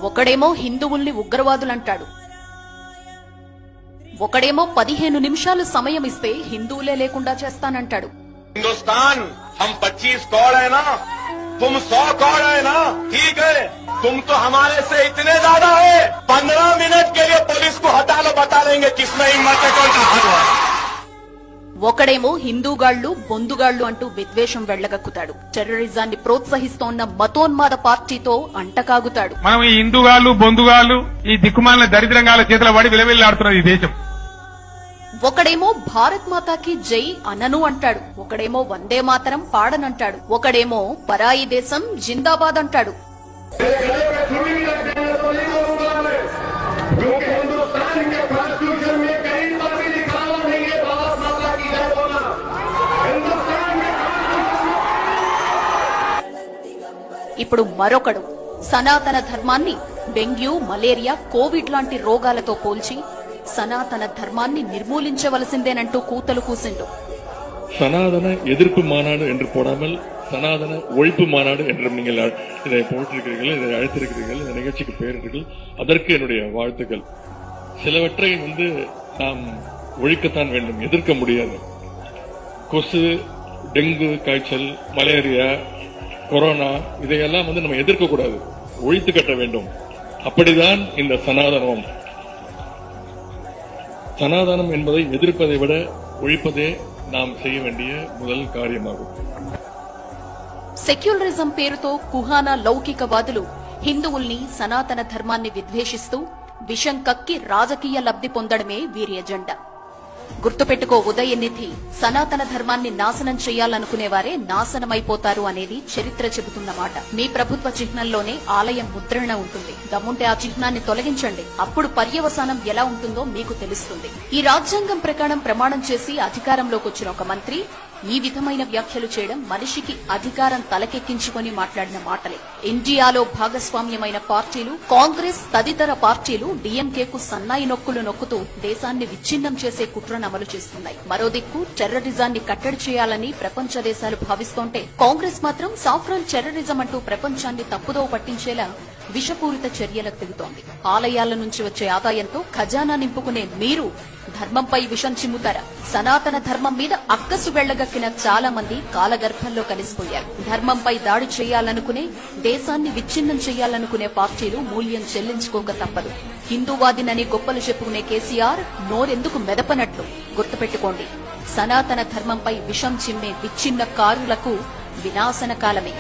ఒకడేమో హిందువుల్ని ఉగ్రవాదులంటాడు, ఒకడేమో 15 నిమిషాలు సమయం ఇస్తే హిందువులే లేకుండా చేస్తానంటాడు. हिंदुस्तान हम 25 करोड़ है ना, तुम 100 करोड़ है ना, ठीक है, तुम तो हमारे से इतने ज्यादा है, 15 मिनट के लिए पुलिस को हटा लो, बता देंगे किसमें हिम्मत है कौन सा। ఒకడేమో హిందూగాళ్లు బొందుగాళ్లు అంటూ విద్వేషం వెళ్లగక్కుతాడు, టెర్రరిజాన్ని ప్రోత్సహిస్తోన్న మతోన్మాద పార్టీతో అంటకాగుతాడు. మనం ఈ హిందూగాళ్లు బొందుగాళ్లు ఈ దిక్కుమాలిన దరిద్రంగాల చేతుల పడి విలవిల్లాడుతున్నది ఈ దేశం. ఒకడేమో భారత్ మాతాకి జై అనను అంటాడు, ఒకడేమో వందే మాతరం పాడనంటాడు, ఒకడేమో పరాయి దేశం జిందాబాద్ అంటాడు. ఇప్పుడు మరొకడు సనాతన ధర్మాన్ని డెంగ్యూ, మలేరియా, కోవిడ్ లాంటి రోగాలతో పోల్చి సనాతన ధర్మాన్ని నిర్మూలించవలసిందేనంటూ కూతలు కూసిండు. சனாதன எதிர்ப்பு மாநாடு என்று போடாமல் சனாதன ஒழிப்பு மாநாடு என்று நீங்கள் இதை போட்டிருக்கிறீர்கள், இதை அழைத்திருக்கிறீர்கள், இந்த நிகழ்ச்சிக்கு பெயரிட்டீர்கள், அதற்கு என்னுடைய வாழ்த்துக்கள். சிலவற்றை நாம் ஒழிக்கத்தான் வேண்டும், எதிர்க்க முடியாது. கொசு, டெங்கு காய்ச்சல், மலேரியா, கொரோனா இதையெல்லாம் நம்ம எதிர்க்க கூடாது, ஒழித்து கட்ட வேண்டும். அப்படிதான் இந்த சனாதனம். சனாதனம் என்பதை எதிர்ப்பதை விட ஒழிப்பதே நாம் செய்ய வேண்டிய முதல் కార్యమాகும். సెక్యులరిజం పేరుతో కుహానా లౌకికవాదులు హిందువుల్ని, సనాతన ధర్మాన్ని విద్వేషిస్తూ విషం కక్కి రాజకీయ లబ్ధి పొందడమే వీరి ఎజెండా. గుర్తుపెట్టుకో ఉదయనిధి, సనాతన ధర్మాన్ని నాశనం చేయాలనుకునేవారే నాశనమైపోతారు అనేది చరిత్ర చెబుతున్న మాట. మీ ప్రభుత్వ చిహ్నంలోనే ఆలయం ముద్రణ ఉంటుంది, దమ్ముంటే ఆ చిహ్నాన్ని తొలగించండి, అప్పుడు పర్యవసానం ఎలా ఉంటుందో మీకు తెలుస్తుంది. ఈ రాజ్యాంగం ప్రకారం ప్రమాణం చేసి అధికారంలోకి వచ్చిన ఒక మంత్రి ఈ విధమైన వ్యాఖ్యలు చేయడం మనిషికి అధికారం తలకెక్కించుకొని మాట్లాడిన మాటలే. ఇండియాలో భాగస్వామ్యమైన పార్టీలు, కాంగ్రెస్ తదితర పార్టీలు డీఎంకేకు సన్నాయి నొక్కులు నొక్కుతూ దేశాన్ని విచ్ఛిన్నం చేసే కుట్రను అమలు చేస్తున్నాయి. మరో దిక్కు టెర్రరిజాన్ని కట్టడి చేయాలని ప్రపంచ దేశాలు భావిస్తోంటే కాంగ్రెస్ మాత్రం సాఫ్రాన్ టెర్రరిజం అంటూ ప్రపంచాన్ని తప్పుదోవ పట్టించేలా విషపూరిత చర్యలకు దిగుతోంది. ఆలయాల నుంచి వచ్చే ఆదాయంతో ఖజానా నింపుకునే మీరు ధర్మంపై విషం చిమ్ముతారా? సనాతన ధర్మం మీద అక్కసు వెళ్లగక్కిన చాలా మంది కాలగర్భంలో కలిసిపోయారు. ధర్మంపై దాడి చేయాలనుకునే, దేశాన్ని విచ్ఛిన్నం చేయాలనుకునే పార్టీలు మూల్యం చెల్లించుకోక తప్పదు. హిందూవాదినని గొప్పలు చెప్పుకునే కేసీఆర్ నోరెందుకు మెదపనట్లు గుర్తుపెట్టుకోండి. సనాతన ధర్మంపై విషం చిమ్మే విచ్ఛిన్న కారులకు వినాశన కాలమే.